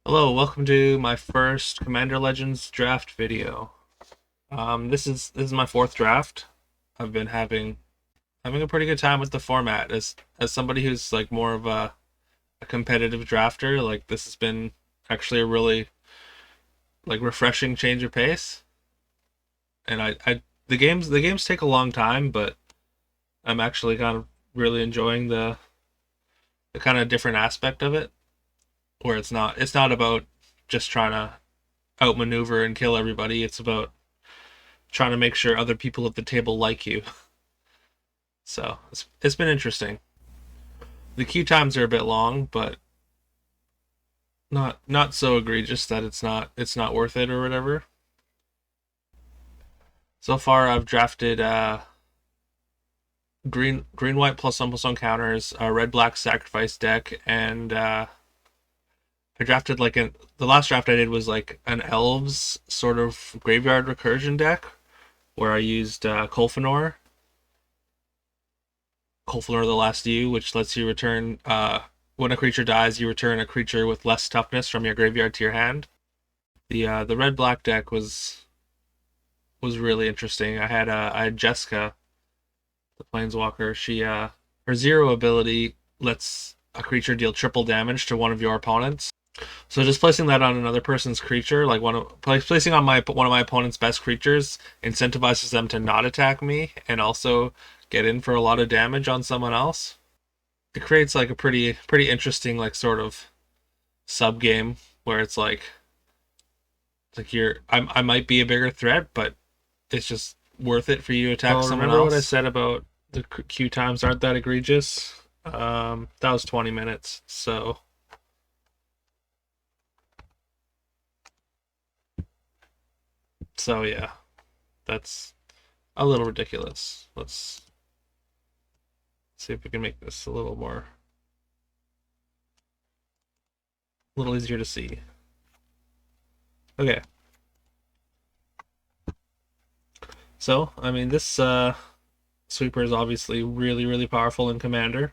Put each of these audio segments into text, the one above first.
Hello, welcome to my first Commander Legends draft video. This is my fourth draft. I've been having a pretty good time with the format. As somebody who's like more of a competitive drafter, like this has been actually a really like refreshing change of pace. And I the games take a long time, but I'm actually kind of really enjoying the kind of different aspect of it, where it's not about just trying to outmaneuver and kill everybody. It's about trying to make sure other people at the table like you. So it's been interesting. The queue times are a bit long, but not so egregious that it's not worth it or whatever. So far, I've drafted green white plus one counters, a red black sacrifice deck, and I drafted the last draft I did was like an elves sort of graveyard recursion deck where I used Kolfanor the Last U, which lets you return when a creature dies, you return a creature with less toughness from your graveyard to your hand. The red black deck was really interesting. I had Jessica, the Planeswalker. Her zero ability lets a creature deal triple damage to one of your opponents. So just placing that on another person's creature, like placing on my one of my opponent's best creatures, incentivizes them to not attack me and also get in for a lot of damage on someone else. It creates like a pretty interesting like sort of sub game where it's like I might be a bigger threat, but it's just worth it for you to attack someone remember else. What I said about the queue times aren't that egregious? That was 20 minutes, so yeah, that's a little ridiculous. Let's see if we can make this a little easier to see. Okay. So, I mean, this sweeper is obviously really powerful in Commander,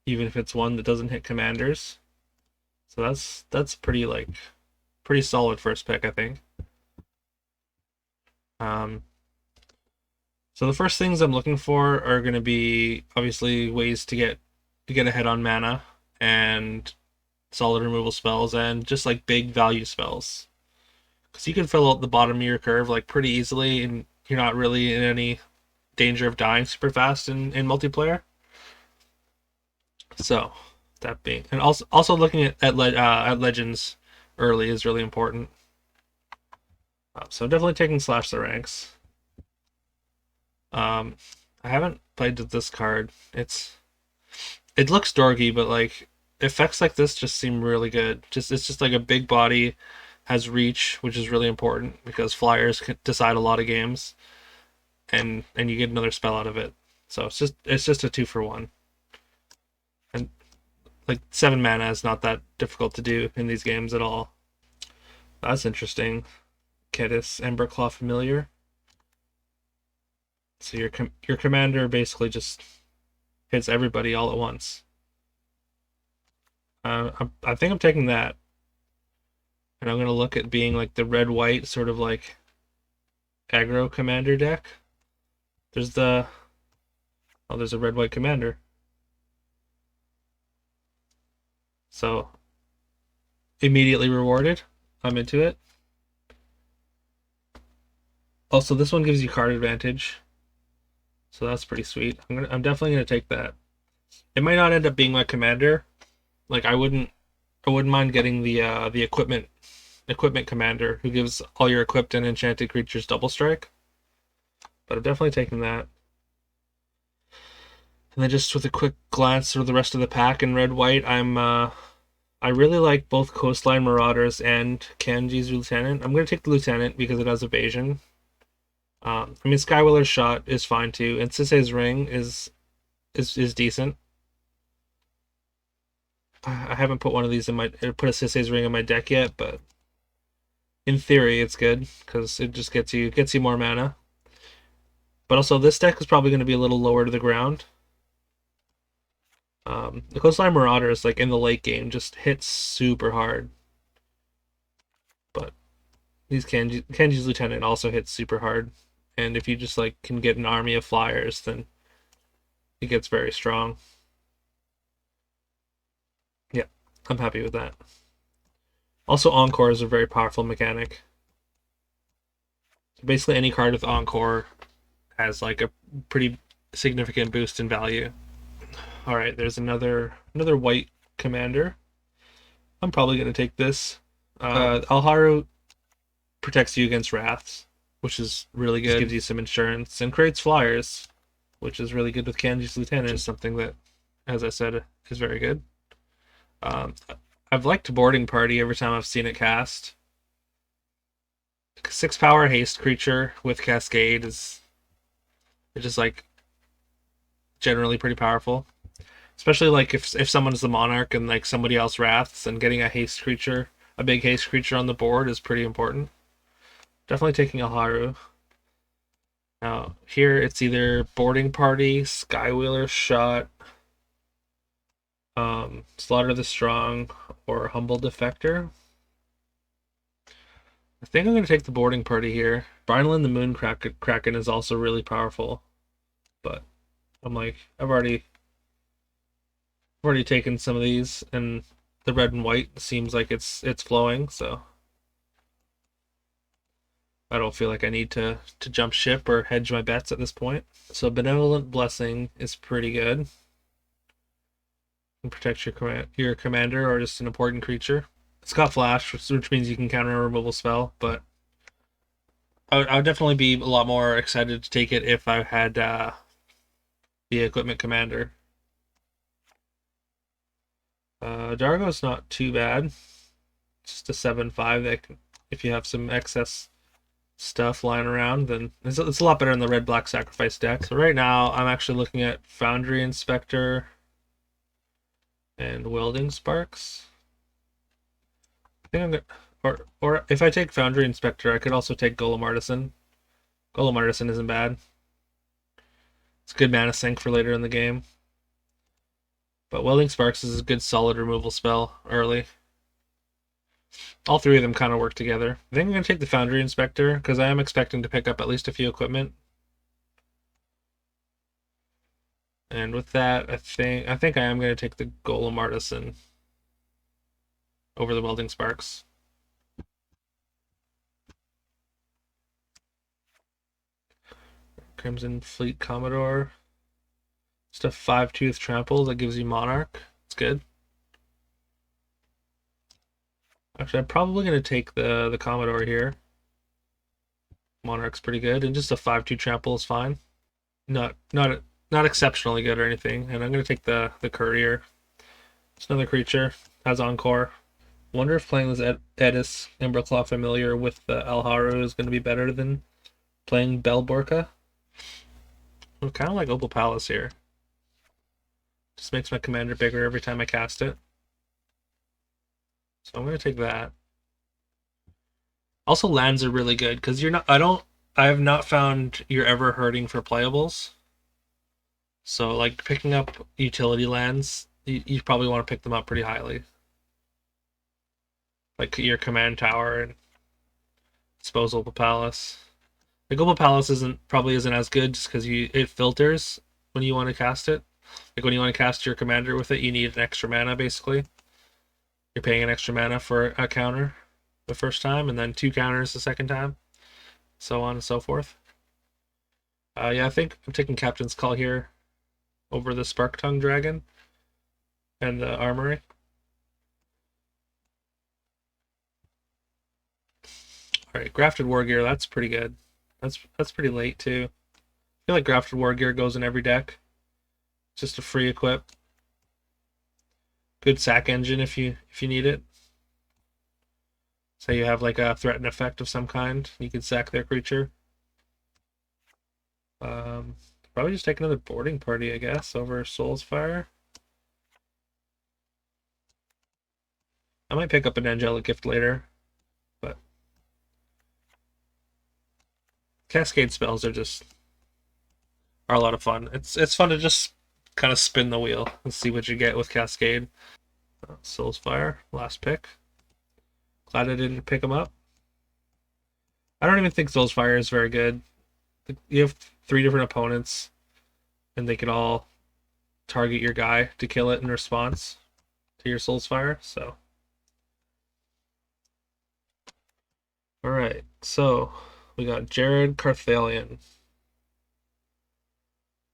even if it's one that doesn't hit commanders. So that's pretty solid first pick, I think. Um, so the first things I'm looking for are going to be obviously ways to get ahead on mana and solid removal spells and just like big value spells. Because you can fill out the bottom of your curve like pretty easily, and you're not really in any danger of dying super fast in multiplayer. So that being, and also looking at legends early is really important. So I'm definitely taking Slash the Ranks. I haven't played with this card. It looks dorky, but like effects like this just seem really good. It's just like a big body, has reach, which is really important because flyers can decide a lot of games, and you get another spell out of it. So it's just a 2-for-1, and like 7 mana is not that difficult to do in these games at all. That's interesting. Kedis Emberclaw Familiar. So your commander basically just hits everybody all at once. I think I'm taking that, and I'm gonna look at being like the red white sort of like aggro commander deck. There's the there's a red white commander. So immediately rewarded. I'm into it. Also, this one gives you card advantage, so that's pretty sweet. I'm definitely gonna take that. It might not end up being my commander. Like I wouldn't mind getting the equipment commander who gives all your equipped and enchanted creatures double strike. But I'm definitely taking that. And then just with a quick glance through the rest of the pack in red white, I really like both Coastline Marauders and Kanji's Lieutenant. I'm gonna take the Lieutenant because it has evasion. I mean, Skywiller's Shot is fine too, and Sisei's Ring is decent. I haven't put one of these put a Sisei's Ring in my deck yet, but in theory it's good because it just gets you more mana. But also this deck is probably going to be a little lower to the ground. The Coastline Marauders, like in the late game, just hits super hard. But these Kenji's Lieutenant also hits super hard, and if you just like can get an army of flyers, then it gets very strong. Yeah, I'm happy with that. Also, Encore is a very powerful mechanic. So basically, any card with Encore has like a pretty significant boost in value. All right, there's another white commander. I'm probably gonna take this. Alharu protects you against wraths, which is really good. Just gives you some insurance and creates flyers, which is really good with Kanji's Lieutenant. Which is something that, as I said, is very good. I've liked Boarding Party every time I've seen it cast. 6 power haste creature with Cascade is just like generally pretty powerful. Especially like if someone's the Monarch and like somebody else wraths, and getting a haste creature, a big haste creature on the board is pretty important. Definitely taking Alharu. Now here it's either Boarding Party, Skywheeler Shot, Slaughter the Strong, or Humble Defector. I think I'm going to take the Boarding Party here. Brinelin the Moon Kraken is also really powerful, but I'm like, I've already taken some of these, and the red and white seems like it's flowing, so I don't feel like I need to jump ship or hedge my bets at this point. So Benevolent Blessing is pretty good. You can protect your commander or just an important creature. It's got flash, which means you can counter a removal spell, but I would definitely be a lot more excited to take it if I had the equipment commander. Dargo's not too bad. Just a 7/5 that can, if you have some excess stuff lying around, then it's a lot better in the red-black sacrifice deck. So right now I'm actually looking at Foundry Inspector and Welding Sparks. I think I'm gonna, or if I take Foundry Inspector, I could also take Golem Artisan. Golem Artisan isn't bad. It's a good mana sink for later in the game. But Welding Sparks is a good solid removal spell early. All three of them kind of work together. I think I'm going to take the Foundry Inspector because I am expecting to pick up at least a few equipment. And with that, I think I am going to take the Golem Artisan over the Welding Sparks. Crimson Fleet Commodore. Just a 5-tooth trample that gives you Monarch. It's good. Actually, I'm probably going to take the Commodore here. Monarch's pretty good, and just a 5-2 trample is fine. Not exceptionally good or anything. And I'm going to take the Courier. It's another creature. Has Encore. Wonder if playing this Edis Emberclaw Familiar with the Alharu is going to be better than playing Belborca. I'm kind of like Opal Palace here. Just makes my commander bigger every time I cast it. So I'm going to take that. Also, lands are really good because I have not found you're ever hurting for playables. So like picking up utility lands, you probably want to pick them up pretty highly. Like your command tower and Disposal Palace. The Opal Palace probably isn't as good just because it filters when you want to cast it. Like when you want to cast your commander with it, you need an extra mana basically. You're paying an extra mana for a counter the first time, and then 2 counters the second time, so on and so forth. Yeah, I think I'm taking Captain's Call here over the Spark Tongue Dragon and the Armory. All right, Grafted War Gear, that's pretty good. That's pretty late too. I feel like Grafted War Gear goes in every deck. It's just a free equip. Good sack engine if you need it. So you have like a threaten effect of some kind, you can sack their creature. Probably just take another Boarding Party, I guess, over Soulsfire. I might pick up an Angelic Gift later, but Cascade spells are a lot of fun. It's fun to just kind of spin the wheel and see what you get with Cascade. Soulsfire, last pick. Glad I didn't pick him up. I don't even think Soulsfire is very good. You have three different opponents, and they can all target your guy to kill it in response to your Soulsfire. So, all right. So we got Jared Carthalion.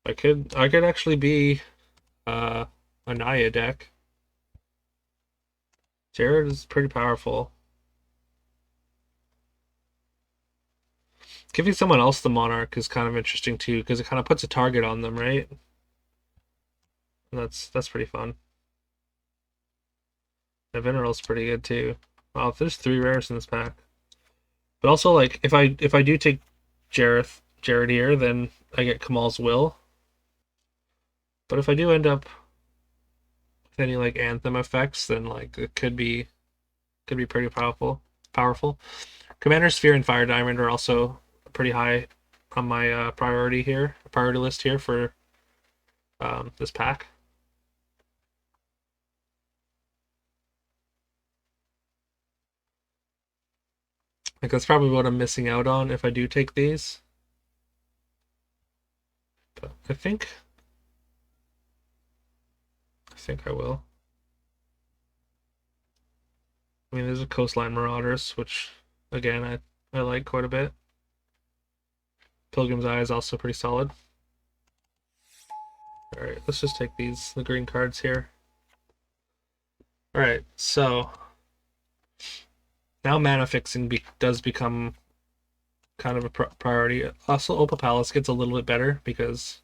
I could actually be a Naya deck. Jared is pretty powerful. Giving someone else the Monarch is kind of interesting too, because it kind of puts a target on them, right? And that's pretty fun. The Veneral's pretty good too. Wow, there's three rares in this pack. But also, like, if I do take Jared here, then I get Kamal's Will. But if I do end up with any like Anthem effects, then like it could be pretty powerful. Powerful. Commander Sphere and Fire Diamond are also pretty high on my priority list here for this pack. Like that's probably what I'm missing out on if I do take these. But I think I will. I mean, there's a Coastline Marauders, which again I like quite a bit. Pilgrim's Eye is also pretty solid. All right, let's just take the green cards here. All right, so now mana fixing does become kind of a priority. Also, Opal Palace gets a little bit better because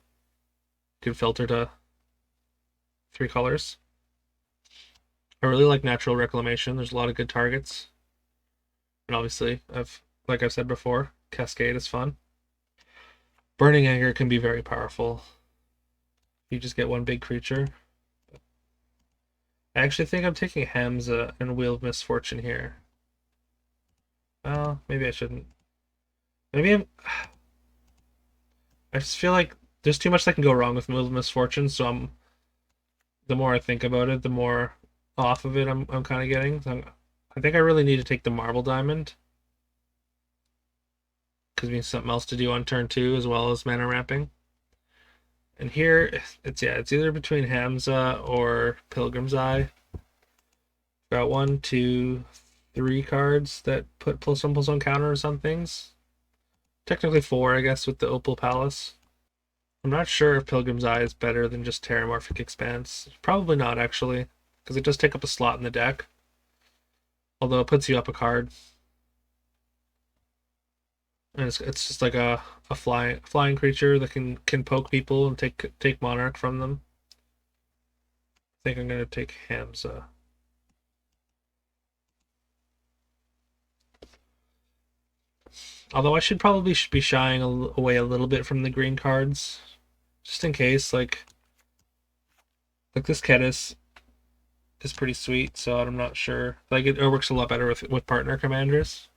you can filter to 3 colors. I really like Natural Reclamation. There's a lot of good targets. And obviously, like I've said before, Cascade is fun. Burning Anger can be very powerful. You just get one big creature. I actually think I'm taking Hamza and Wheel of Misfortune here. Well, maybe I shouldn't. Maybe I just feel like there's too much that can go wrong with Wheel of Misfortune, so the more I think about it, the more off of it I'm kind of getting. So I think I really need to take the Marble Diamond. Because it means something else to do on turn 2 as well as mana ramping. And here, it's either between Hamza or Pilgrim's Eye. Got 1, 2, 3 cards that put +1/+1 counters on things. Technically 4, I guess, with the Opal Palace. I'm not sure if Pilgrim's Eye is better than just Terramorphic Expanse. Probably not, actually, because it does take up a slot in the deck. Although it puts you up a card. And it's just like a flying creature that can poke people and take Monarch from them. I think I'm gonna take Hamza. Although I should probably be shying away a little bit from the green cards, just in case. Like this Kedis is pretty sweet, so I'm not sure. Like it works a lot better with partner commanders.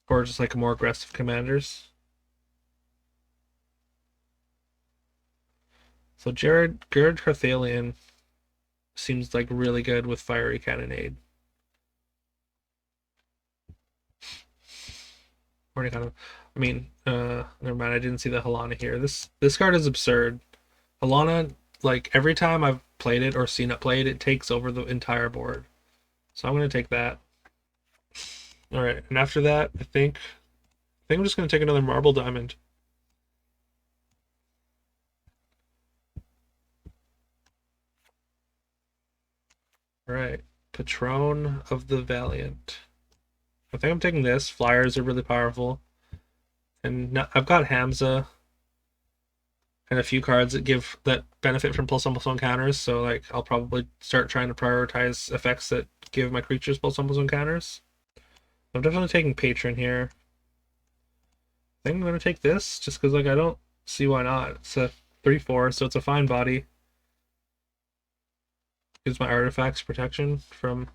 Or just like more aggressive commanders. So Jared Carthalion seems like really good with Fiery Cannonade. Or kind of, I mean, never mind. I didn't see the Halana here. This card is absurd. Halana, like every time I've played it or seen it played, it takes over the entire board. So I'm gonna take that. All right, and after that, I think I'm just gonna take another Marble Diamond. All right, Patron of the Valiant. I think I'm taking this. Flyers are really powerful, and I've got Hamza and a few cards that benefit from +1/+1 counters. So like I'll probably start trying to prioritize effects that give my creatures +1/+1 counters. I'm definitely taking Patron here. I think I'm gonna take this just because like I don't see why not. It's a 3/4, so it's a fine body. Gives my artifacts protection from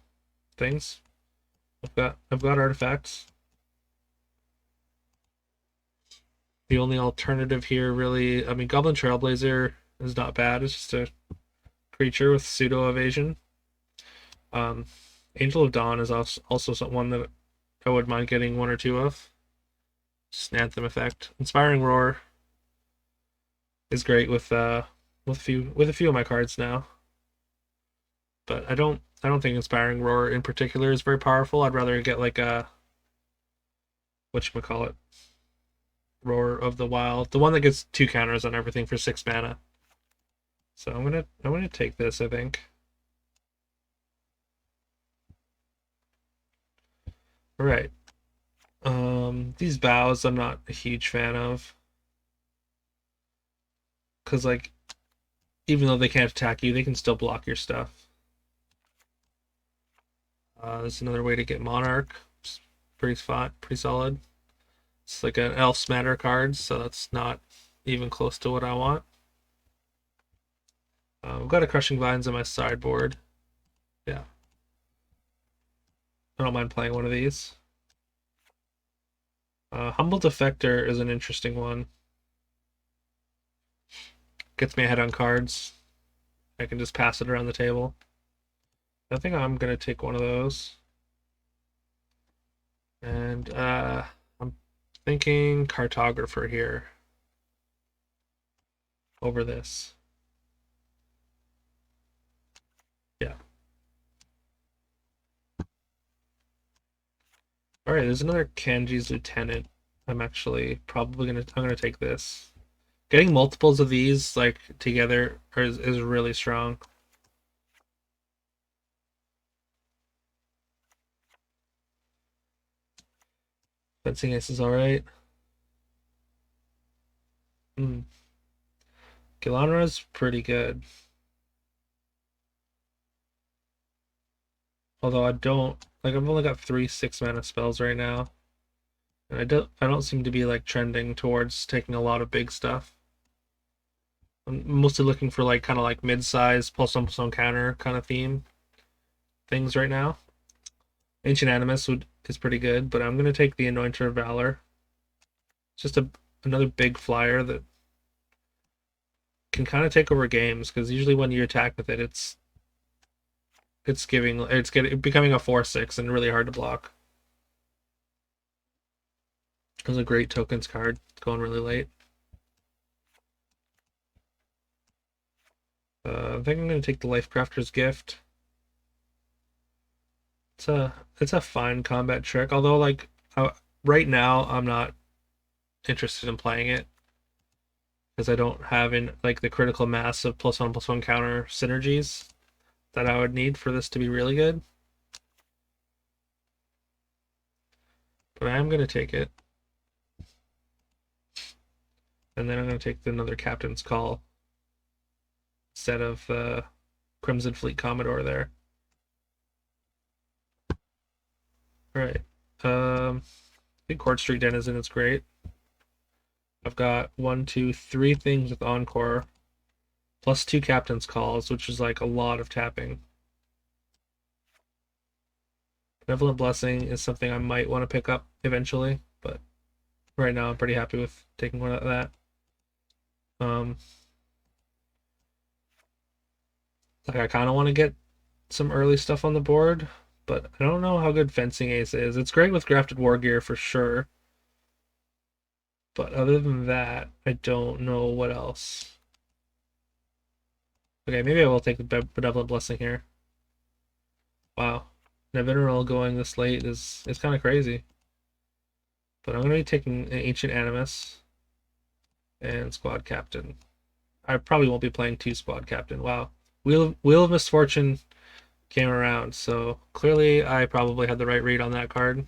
things. I've got artifacts. The only alternative here really, I mean, Goblin Trailblazer is not bad. It's just a creature with pseudo evasion. Angel of Dawn is also one that I wouldn't mind getting one or two of. Just an anthem effect. Inspiring Roar is great with a few of my cards now. But I don't think Inspiring Roar in particular is very powerful. I'd rather get like a whatchamacallit, Roar of the Wild. The one that gets 2 counters on everything for 6 mana. So I'm gonna take this, I think. Alright. These bows I'm not a huge fan of. Cause like even though they can't attack you, they can still block your stuff. There's another way to get Monarch. It's pretty fun, pretty solid. It's like an Elf's Matter card, so that's not even close to what I want. I've got a Crushing Vines on my sideboard. Yeah. I don't mind playing one of these. Humble Defector is an interesting one. Gets me ahead on cards. I can just pass it around the table. I think I'm gonna take one of those. And I'm thinking Cartographer here over this. Yeah. All right, there's another Kanji's Lieutenant. I'm gonna take this. Getting multiples of these like together is really strong. Fencing Ace is alright. Gilanra's pretty good. Although I don't like I've only got 3 6-mana spells right now. And I don't seem to be like trending towards taking a lot of big stuff. I'm mostly looking for like kind of like mid-size plus one counter kind of theme things right now. Ancient Animus is pretty good, but I'm gonna take the Anointer of Valor. It's just another big flyer that can kind of take over games because usually when you attack with it, it's becoming a 4/6 and really hard to block. It was a great tokens card. It's going really late. I think I'm gonna take the Lifecrafter's Gift. It's a fine combat trick, although like right now I'm not interested in playing it because I don't have in like the critical mass of +1/+1 counter synergies that I would need for this to be really good. But I am gonna take it. And then I'm gonna take another Captain's Call instead of the Crimson Fleet Commodore there. Alright. I think Court Street Denizen is great. I've got 1, 2, 3 things with Encore, plus 2 Captain's Calls, which is like a lot of tapping. Benevolent Blessing is something I might want to pick up eventually, but right now I'm pretty happy with taking one of that. Like I kind of want to get some early stuff on the board, but I don't know how good Fencing Ace is. It's great with Grafted War Gear for sure, but other than that, I don't know what else. Okay, maybe I will take the Benevolent Blessing here. Wow, Nevinyrral going this late is kind of crazy. But I'm going to be taking Ancient Animus and Squad Captain. I probably won't be playing 2 Squad Captain. Wow. Wheel of Misfortune came around, so clearly I probably had the right read on that card.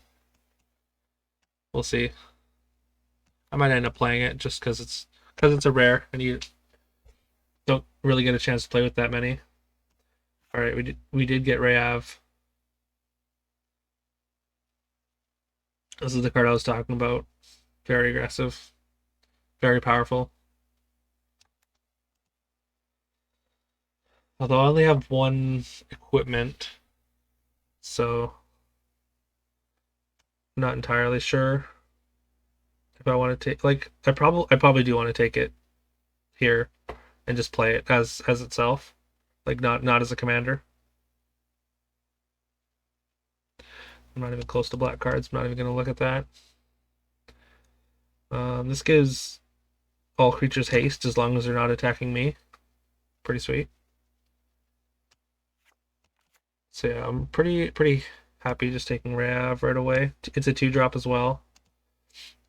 We'll see. I might end up playing it just because it's a rare and you don't really get a chance to play with that many. All right, we did get Rayav. This is the card I was talking about. Very aggressive, very powerful. Although I only have 1 equipment, so I'm not entirely sure if I want to take like I probably do want to take it here and just play it as itself, like not as a commander. I'm not even close to black cards. I'm not even going to look at that. This gives all creatures haste as long as they're not attacking me. Pretty sweet. So yeah, I'm pretty happy just taking Rav right away. It's a 2-drop as well,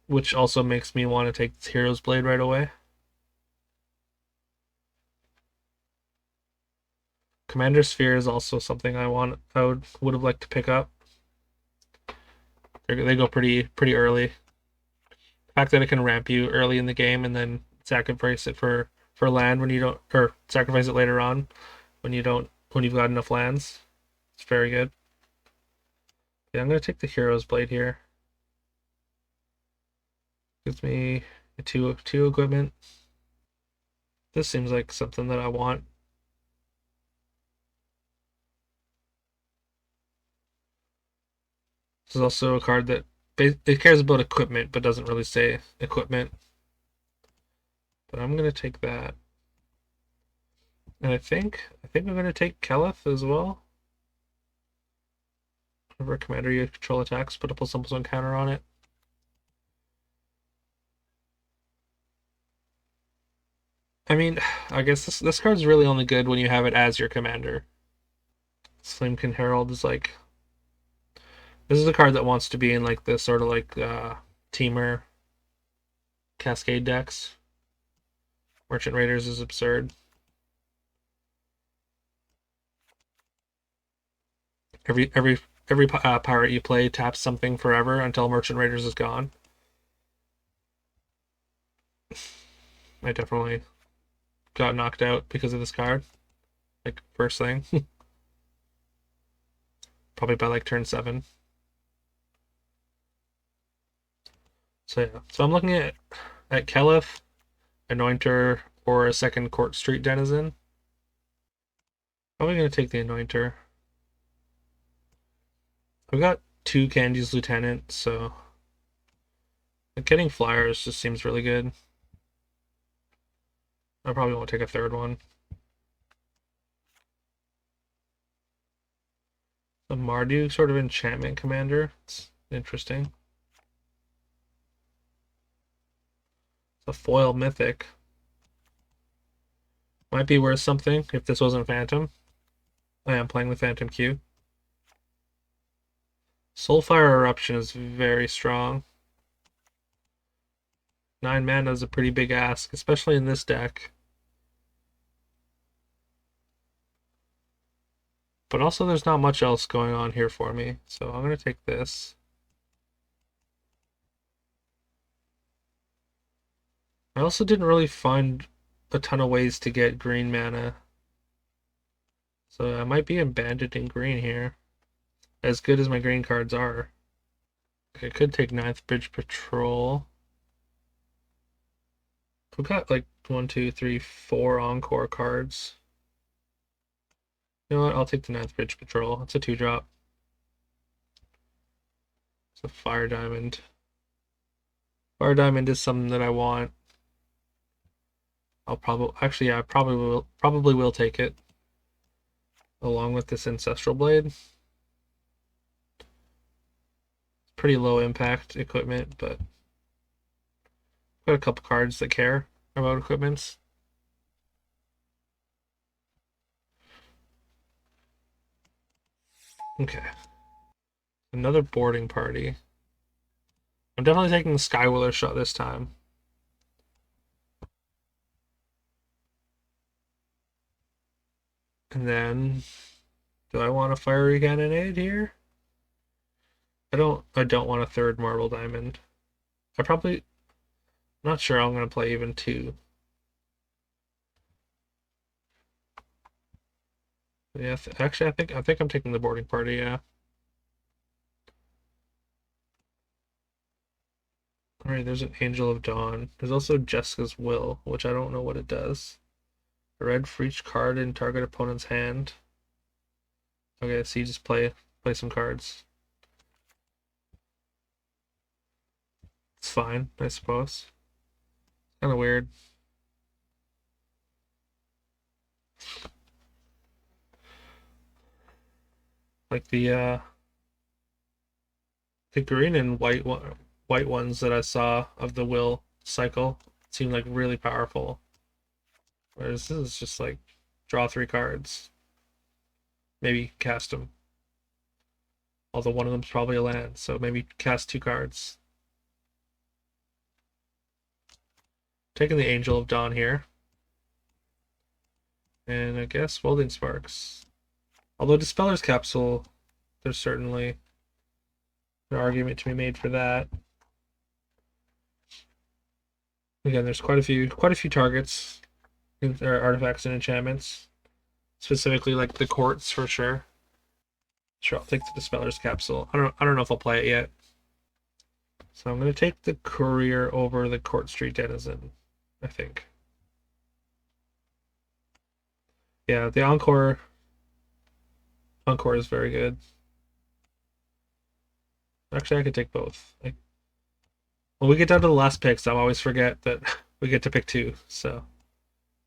which also makes me want to take this Hero's Blade right away. Commander Sphere is also something I would have liked to pick up. They go pretty early. The fact that it can ramp you early in the game and then sacrifice it for land when you don't, or sacrifice it later on when you've got enough lands. It's very good. Yeah, I'm gonna take the Hero's Blade here. Gives me two equipment. This seems like something that I want. This is also a card that it cares about equipment, but doesn't really say equipment. But I'm gonna take that, and I think I'm gonna take Keleth as well. Whenever commander you control attacks, put a +1/+1 counter on it. I mean, I guess this card's really only good when you have it as your commander. Slimkin Herald is like, this is a card that wants to be in like this sort of like Teamer Cascade decks. Merchant Raiders is absurd. Every pirate you play taps something forever until Merchant Raiders is gone. I definitely got knocked out because of this card. Like first thing, probably by like turn 7. So yeah, so I'm looking at Keleth, Anointer, or a second Court Street Denizen. Probably gonna take the Anointer. I've got 2 Kanji's Lieutenant, so getting flyers just seems really good. I probably won't take a third one. The Marduk sort of enchantment commander. It's interesting. It's a foil mythic. Might be worth something if this wasn't Phantom. I am playing with Phantom Q. Soulfire Eruption is very strong. 9 mana is a pretty big ask, especially in this deck. But also there's not much else going on here for me, so I'm going to take this. I also didn't really find a ton of ways to get green mana. So I might be abandoning green here. As good as my green cards are. I could take Ninth Bridge Patrol. We've got like 1, 2, 3, 4 Encore cards. You know what? I'll take the Ninth Bridge Patrol. It's a 2-drop. It's a Fire Diamond. Fire Diamond is something that I want. I'll probably actually yeah, I probably will take it along with this Ancestral Blade. It's pretty low impact equipment, but got a couple cards that care about equipments. Okay. Another boarding party. I'm definitely taking the Skywiller shot this time. And then, do I want a Fiery Cannonade here? I don't want a third Marble Diamond. I'm not sure I'm gonna play even 2. Yeah, actually, I think I'm taking the boarding party. Yeah. All right. There's an Angel of Dawn. There's also Jessica's Will, which I don't know what it does. A red for each card in target opponent's hand. Okay, so you just play some cards. It's fine, I suppose. Kind of weird. Like the The green and white ones that I saw of the will cycle seem like really powerful. Whereas this is just like draw 3 cards, maybe cast them. Although one of them's probably a land, so maybe cast 2 cards. Taking the Angel of Dawn here. And I guess Welding Sparks. Although Dispeller's Capsule, there's certainly an argument to be made for that. Again, there's quite a few targets, or artifacts and enchantments. Specifically like the Courts for sure. Sure, I'll take the Dispeller's Capsule. I don't know if I'll play it yet. So I'm gonna take the Courier over the Court Street Denizen, I think. Yeah, the Encore is very good. Actually, I could take both. When we get down to the last picks, I always forget that we get to pick 2. So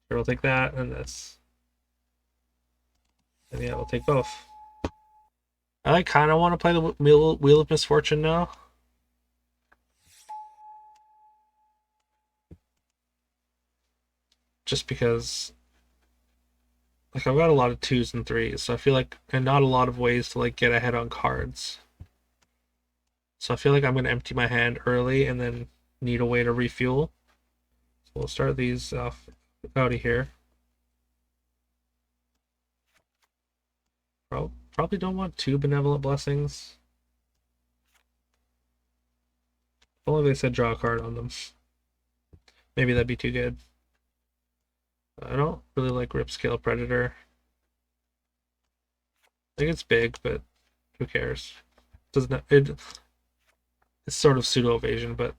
here, we'll take that and this. And yeah, we'll take both. I like kind of want to play the Wheel of Misfortune now. Just because like I've got a lot of 2s and 3s, so I feel like and not a lot of ways to like get ahead on cards. So I feel like I'm gonna empty my hand early and then need a way to refuel. So we'll start these off out of here. Probably don't want 2 Benevolent Blessings. If only they said draw a card on them. Maybe that'd be too good. I don't really like Ripscale Predator. I think it's big, but who cares? Doesn't it? It's sort of pseudo evasion, but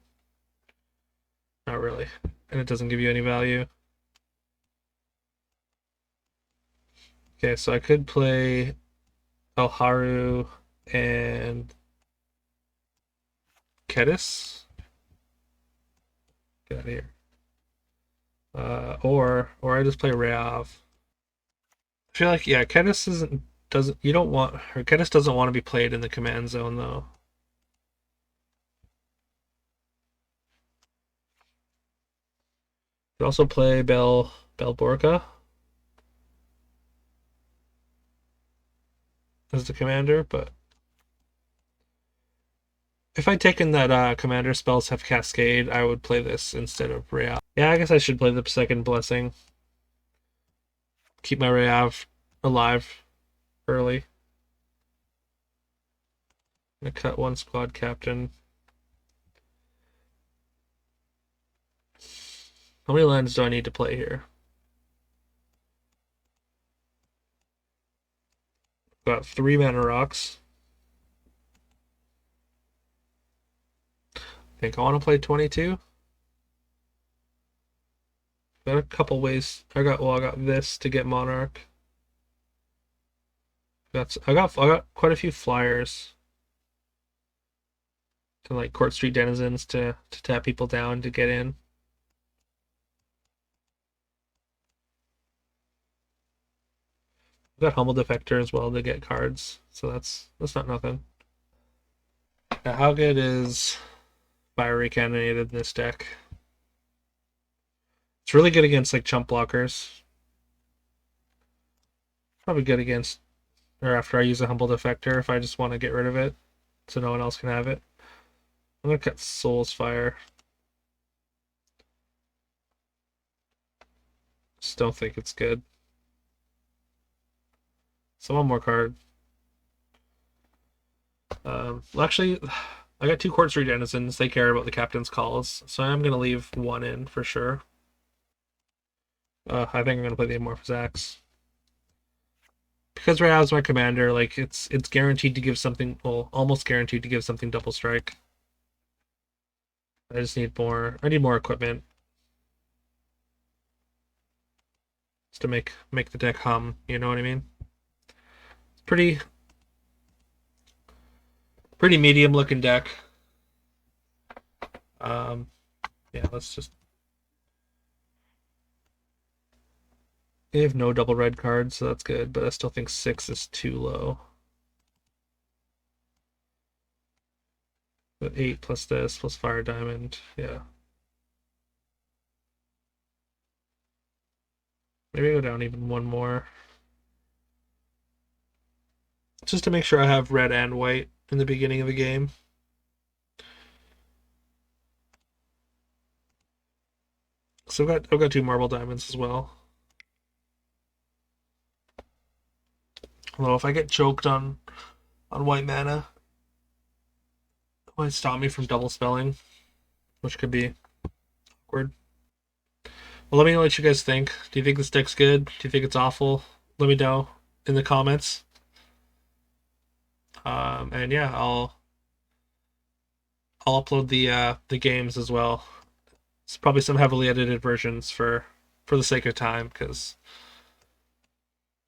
not really, and it doesn't give you any value. Okay, so I could play Alharu and Kedis. Get out of here. Or I just play Rayav. I feel like yeah, Kedis doesn't you don't want or Kedis doesn't want to be played in the command zone though. You also play Belborca as the commander, but if I'd taken that commander spells have Cascade, I would play this instead of Rayav. Yeah, I guess I should play the second blessing. Keep my Rayav alive early. I'm gonna cut 1 squad captain. How many lands do I need to play here? Got 3 mana rocks. I think I want to play 22. Got a couple ways. I got this to get Monarch. I got quite a few flyers to like Court Street Denizens to tap people down to get in. I've got Humble Defector as well to get cards, so that's not nothing. Now, how good is Fiery Cannonade in this deck? It's really good against like chump blockers. Probably good against or after I use a Humble Defector if I just want to get rid of it so no one else can have it. I'm gonna cut Soul's Fire. Just don't think it's good. So one more card. Well, actually, I got 2 Court Street Denizens. They care about the captain's calls, so I'm gonna leave 1 in for sure. I think I'm gonna play the Amorphous Axe. Because Rayav's my commander, like it's guaranteed to give something, well, almost guaranteed to give something double strike. I just need more. I need more equipment. Just to make the deck hum, you know what I mean? It's pretty medium looking deck. Yeah, let's just. They have no double red cards, so that's good, but I still think 6 is too low. So 8 plus this plus fire diamond. Yeah. Maybe go down even one more. Just to make sure I have red and white in the beginning of the game. So I've got 2 marble diamonds as well. Although if I get choked on white mana, it might stop me from double spelling, which could be awkward. Well, let me know what you guys think. Do you think this deck's good? Do you think it's awful? Let me know in the comments. And yeah, I'll upload the games as well. It's probably some heavily edited versions for the sake of time, because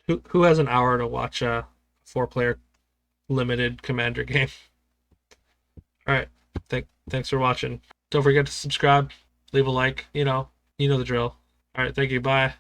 who has an hour to watch a 4-player limited commander game? All right, thanks for watching. Don't forget to subscribe, leave a like. You know the drill. All right, thank you. Bye.